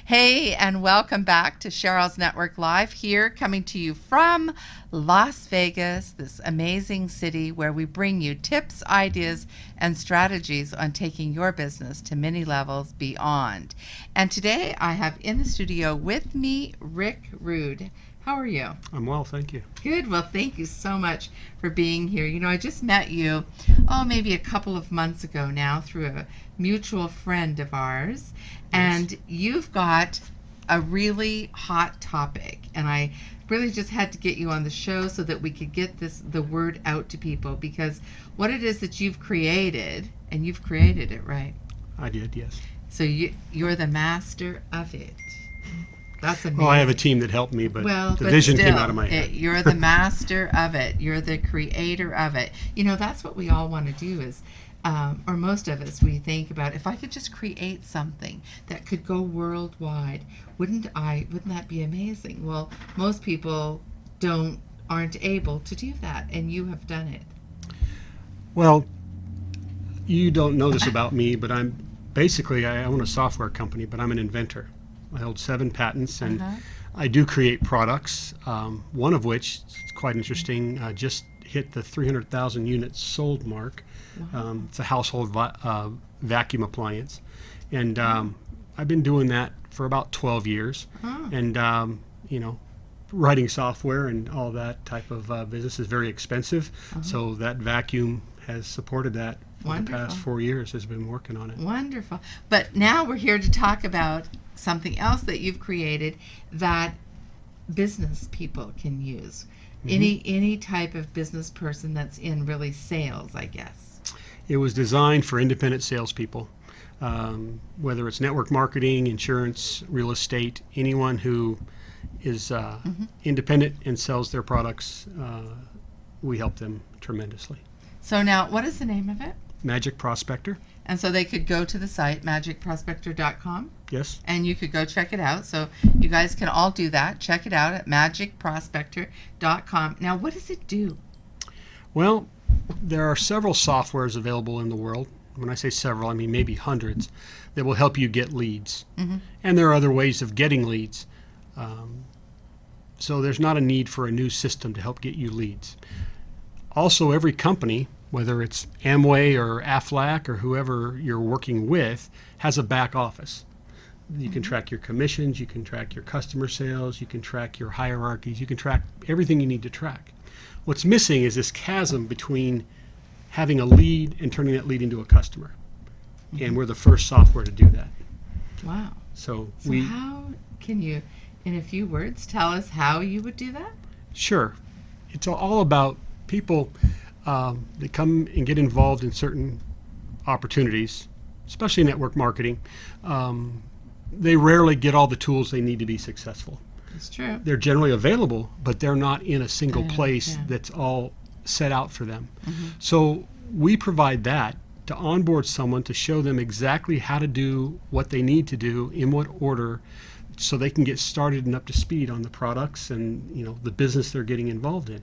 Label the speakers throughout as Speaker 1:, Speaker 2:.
Speaker 1: Hey, and welcome back to Sherial's Network Live, here coming to you from Las Vegas, this amazing city where we bring you tips, ideas, and strategies on taking your business to many levels beyond. And today I have in the studio with me Rick Rood. How are you?
Speaker 2: I'm well, thank you.
Speaker 1: Good. Well, thank you so much for being here. You know, I just met you, maybe a couple of months ago now through a mutual friend of ours. And you've got a really hot topic. And I really just had to get you on the show so that we could get the word out to people. Because what it is that you've created, and you've created it, right?
Speaker 2: I did, yes.
Speaker 1: So you're the master of it. That's amazing.
Speaker 2: Well, I have a team that helped me, but the vision came out of my head.
Speaker 1: You're the master of it. You're the creator of it. You know, that's what we all want to do is, or most of us, we think about, if I could just create something that could go worldwide, wouldn't that be amazing? Well, most people aren't able to do that, and you have done it.
Speaker 2: Well, you don't know this about me, but I own a software company, but I'm an inventor. I hold 7 patents, and I do create products, one of which is quite interesting, just hit the 300,000 units sold mark. Wow. It's a household vacuum appliance, and I've been doing that for about 12 years. And writing software and all that type of business is very expensive, so that vacuum has supported that for the past 4 years. Has been working on it. Wonderful.
Speaker 1: But now we're here to talk about something else that you've created that business people can use. Any type of business person that's in really sales, I guess.
Speaker 2: It was designed for independent salespeople, whether it's network marketing, insurance, real estate, anyone who is independent and sells their products, we help them tremendously.
Speaker 1: So now, what is the name of it?
Speaker 2: Magic Prospector.
Speaker 1: And so they could go to the site, magicprospector.com.
Speaker 2: Yes.
Speaker 1: And you could go check it out. So you guys can all do that. Check it out at magicprospector.com. Now, what does it do?
Speaker 2: Well, there are several softwares available in the world. When I say several, I mean maybe hundreds, that will help you get leads. And there are other ways of getting leads. So there's not a need for a new system to help get you leads. Also, every company, whether it's Amway or Aflac or whoever you're working with, has a back office. You can track your commissions, you can track your customer sales, you can track your hierarchies, you can track everything you need to track. What's missing is this chasm between having a lead and turning that lead into a customer. And we're the first software to do that.
Speaker 1: Wow.
Speaker 2: So
Speaker 1: how can you, in a few words, tell us how you would do that?
Speaker 2: Sure. It's all about people that come and get involved in certain opportunities, especially network marketing. They rarely get all the tools they need to be successful.
Speaker 1: That's true.
Speaker 2: They're generally available, but they're not in a single place that's all set out for them. So we provide that to onboard someone, to show them exactly how to do what they need to do, in what order, so they can get started and up to speed on the products and the business they're getting involved in.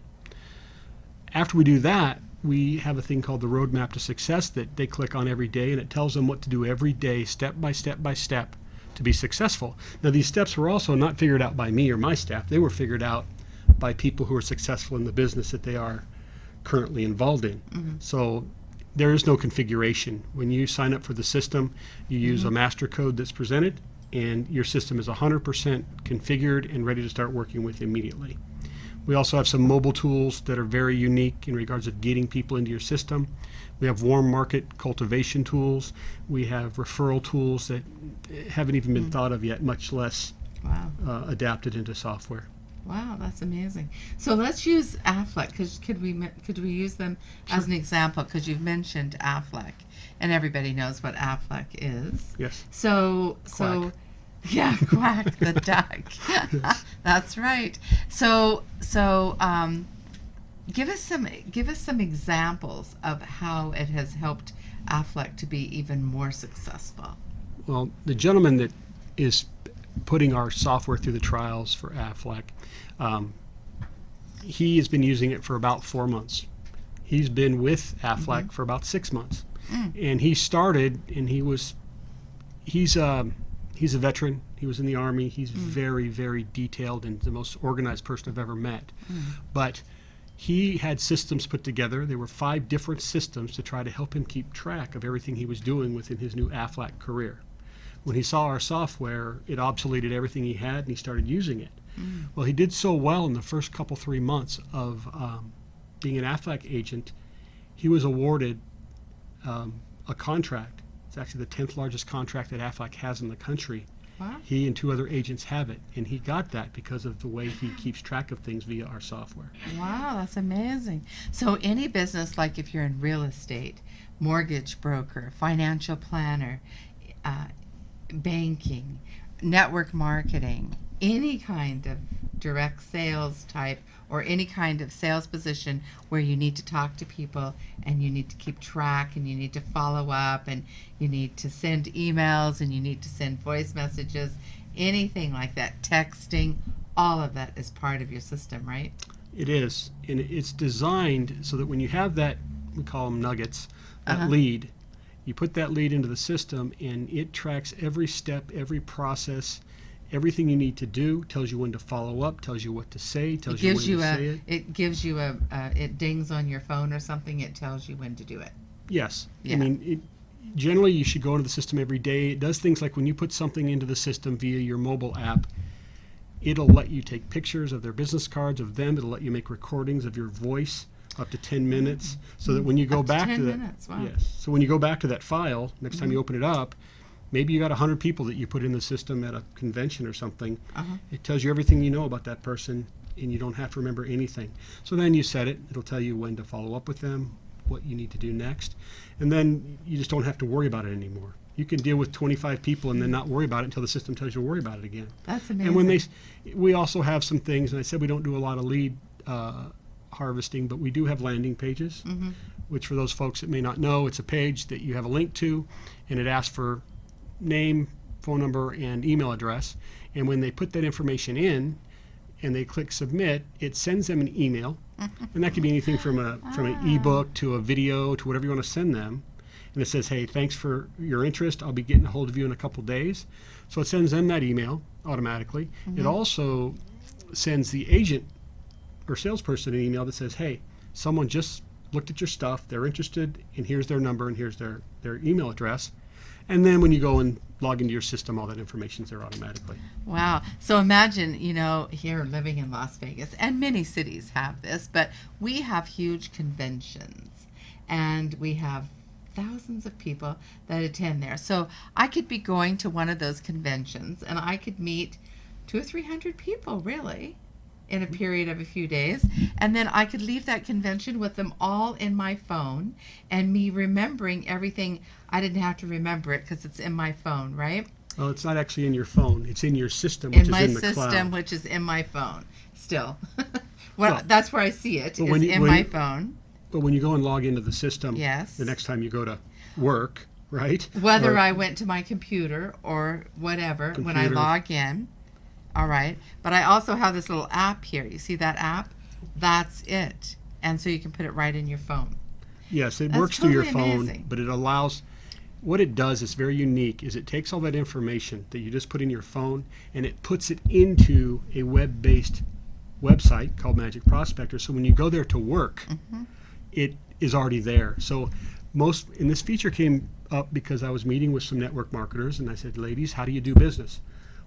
Speaker 2: After we do that, we have a thing called the Roadmap to Success that they click on every day, and it tells them what to do every day, step by step by step, to be successful. Now, these steps were also not figured out by me or my staff. They were figured out by people who are successful in the business that they are currently involved in. So there is no configuration. When you sign up for the system, you use a master code that's presented, and your system is 100% configured and ready to start working with immediately. We also have some mobile tools that are very unique in regards of getting people into your system. We have warm market cultivation tools. We have referral tools that haven't even been thought of yet, much less adapted into software.
Speaker 1: Wow, that's amazing. So let's use Aflac. Could we use them as an example? Because you've mentioned Aflac, and everybody knows what Aflac is.
Speaker 2: Yes.
Speaker 1: Quack. Yeah, Quack the duck. That's right. So give us some examples of how it has helped Aflac to be even more successful.
Speaker 2: Well, the gentleman that is putting our software through the trials for Aflac, he has been using it for about 4 months. He's been with Aflac for about 6 months, and he started, and he's a veteran. He was in the Army. He's very, very detailed and the most organized person I've ever met. But he had systems put together. There were 5 different systems to try to help him keep track of everything he was doing within his new Aflac career. When he saw our software, it obsoleted everything he had, and he started using it. Well, he did so well in the first 3 months of being an Aflac agent, he was awarded a contract. It's actually the 10th largest contract that Aflac has in the country.
Speaker 1: Wow.
Speaker 2: He and 2 other agents have it, and he got that because of the way he keeps track of things via our software.
Speaker 1: Wow, that's amazing. So any business, like if you're in real estate, mortgage broker, financial planner, banking, network marketing, any kind of direct sales type or any kind of sales position where you need to talk to people and you need to keep track and you need to follow up and you need to send emails and you need to send voice messages, anything like that, texting, all of that is part of your system, right?
Speaker 2: It is, and it's designed so that when you have that, we call them nuggets, that lead, you put that lead into the system and it tracks every step, every process, everything you need to do, tells you when to follow up, tells you what to say, tells you when to say it.
Speaker 1: It gives you it dings on your phone or something, it tells you when to do it.
Speaker 2: Yes.
Speaker 1: Yeah.
Speaker 2: I mean, generally you should go into the system every day. It does things like when you put something into the system via your mobile app, it'll let you take pictures of their business cards of them. It'll let you make recordings of your voice up to 10 minutes so that when you go
Speaker 1: Up to
Speaker 2: back
Speaker 1: 10
Speaker 2: to that,
Speaker 1: minutes, wow.
Speaker 2: yes. So when you go back to that file, next time you open it up, maybe you got 100 people that you put in the system at a convention or something. It tells you everything you know about that person, and you don't have to remember anything. So then you set it. It'll tell you when to follow up with them, what you need to do next, and then you just don't have to worry about it anymore. You can deal with 25 people and then not worry about it until the system tells you to worry about it again.
Speaker 1: That's amazing.
Speaker 2: And when we also have some things, and I said we don't do a lot of lead harvesting, but we do have landing pages, which for those folks that may not know, it's a page that you have a link to, and it asks for name, phone number, and email address. And when they put that information in and they click submit, it sends them an email. And that could be anything from an ebook to a video to whatever you want to send them. And it says, hey, thanks for your interest. I'll be getting a hold of you in a couple days. So it sends them that email automatically. It also sends the agent or salesperson an email that says, hey, someone just looked at your stuff. They're interested, and here's their number, and here's their email address. And then when you go and log into your system, all that information's there automatically.
Speaker 1: Wow. So imagine, here living in Las Vegas, and many cities have this, but we have huge conventions, and we have thousands of people that attend there. So I could be going to one of those conventions, and I could meet 200 or 300 people, really, in a period of a few days, and then I could leave that convention with them all in my phone, and me remembering everything. I didn't have to remember it because it's in my phone, right?
Speaker 2: Well, it's not actually in your phone. It's in your system, which is in the cloud.
Speaker 1: In my system, which is in my phone, still. That's where I see it, is in my phone.
Speaker 2: But when you go and log into the system,
Speaker 1: Yes.
Speaker 2: the next time you go to work, right?
Speaker 1: Whether I went to my computer or whatever, when I log in, all right. But I also have this little app here. You see that app? That's it. And so you can put it right in your phone.
Speaker 2: Yes, it
Speaker 1: That's
Speaker 2: works through your
Speaker 1: totally
Speaker 2: phone,
Speaker 1: amazing.
Speaker 2: but it allows, what it does is very unique, is it takes all that information that you just put in your phone and it puts it into a web-based website called Magic Prospector. So when you go there to work, it is already there. So and this feature came up because I was meeting with some network marketers, and I said, ladies, how do you do business?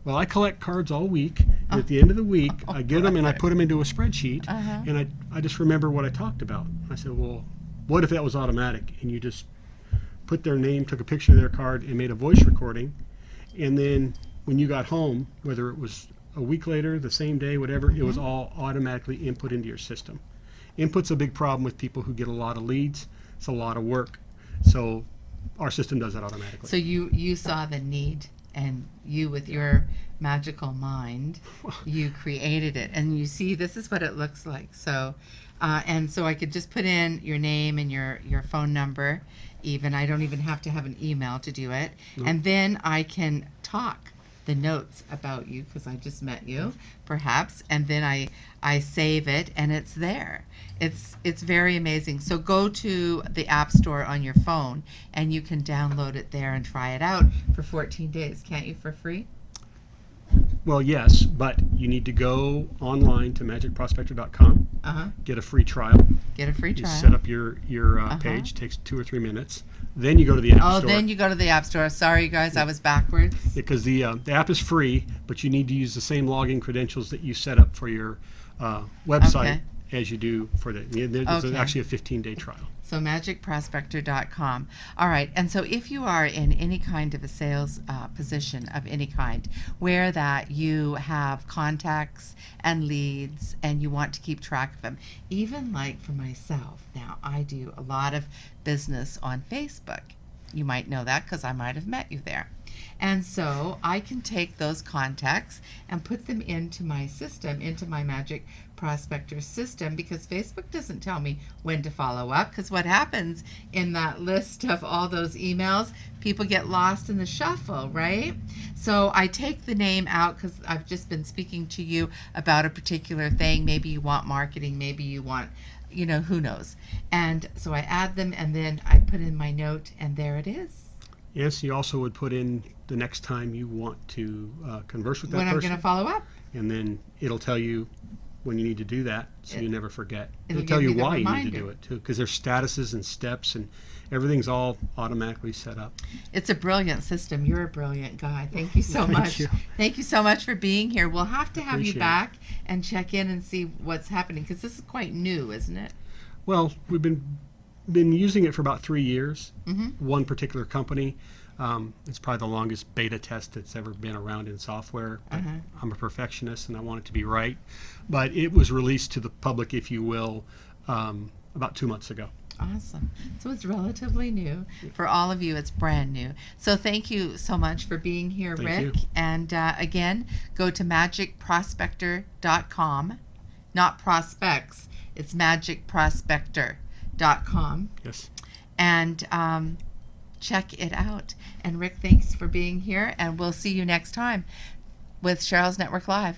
Speaker 2: Well, I collect cards all week, and at the end of the week, I get them and I put them into a spreadsheet, and I just remember what I talked about. I said, well, what if that was automatic? And you just put their name, took a picture of their card, and made a voice recording, and then when you got home, whether it was a week later, the same day, whatever, it was all automatically input into your system. Input's a big problem with people who get a lot of leads. It's a lot of work. So our system does that automatically.
Speaker 1: So you saw the need, and you, with your magical mind, you created it. And you see, this is what it looks like. So, and so I could just put in your name and your phone number. Even I don't even have to have an email to do it.
Speaker 2: Nope.
Speaker 1: And then I can talk the notes about you because I just met you, perhaps, and then I save it and it's there. It's very amazing. So go to the App Store on your phone and you can download it there and try it out for 14 days. Can't you, for free?
Speaker 2: Well, yes, but you need to go online to magicprospector.com, get a free trial.
Speaker 1: Get a free
Speaker 2: You
Speaker 1: trial.
Speaker 2: set up your page, takes 2 or 3 minutes. Then you go to the App Store.
Speaker 1: Oh, then you go to the App Store. Sorry, guys, I was backwards.
Speaker 2: Because the app is free, but you need to use the same login credentials that you set up for your website as you do for there's actually a 15-day trial.
Speaker 1: So magicprospector.com. All right. And so if you are in any kind of a sales position of any kind, where that you have contacts and leads and you want to keep track of them, even like for myself, now I do a lot of business on Facebook. You might know that because I might have met you there. And so I can take those contacts and put them into my system, into my Magic Prospector system, because Facebook doesn't tell me when to follow up, because what happens in that list of all those emails, people get lost in the shuffle, right? So I take the name out because I've just been speaking to you about a particular thing. Maybe you want marketing, maybe you want, who knows. And so I add them, and then I put in my note, and there it is.
Speaker 2: Yes, you also would put in the next time you want to converse with that person.
Speaker 1: When I'm going to follow up.
Speaker 2: And then it'll tell you when you need to do that, so you never forget.
Speaker 1: It'll
Speaker 2: tell you
Speaker 1: give me the
Speaker 2: why you need to
Speaker 1: reminder.
Speaker 2: do it, too, because there's statuses and steps, and everything's all automatically set up.
Speaker 1: It's a brilliant system. You're a brilliant guy. Thank you so much.
Speaker 2: you.
Speaker 1: Thank you so much for being here. We'll have to have you
Speaker 2: Appreciate
Speaker 1: back and check in and see what's happening, because this is quite new, isn't it?
Speaker 2: Well, we've been using it for about 3 years. One particular company. It's probably the longest beta test that's ever been around in software. But I'm a perfectionist and I want it to be right. But it was released to the public, if you will, about 2 months ago.
Speaker 1: Awesome. So it's relatively new. For all of you, it's brand new. So thank you so much for being here,
Speaker 2: Thank
Speaker 1: Rick.
Speaker 2: you.
Speaker 1: And again, go to magicprospector.com. Not prospects. It's magicprospector.com.
Speaker 2: Yes.
Speaker 1: And check it out. And Rick, thanks for being here, and we'll see you next time with Sheryl's Network Live.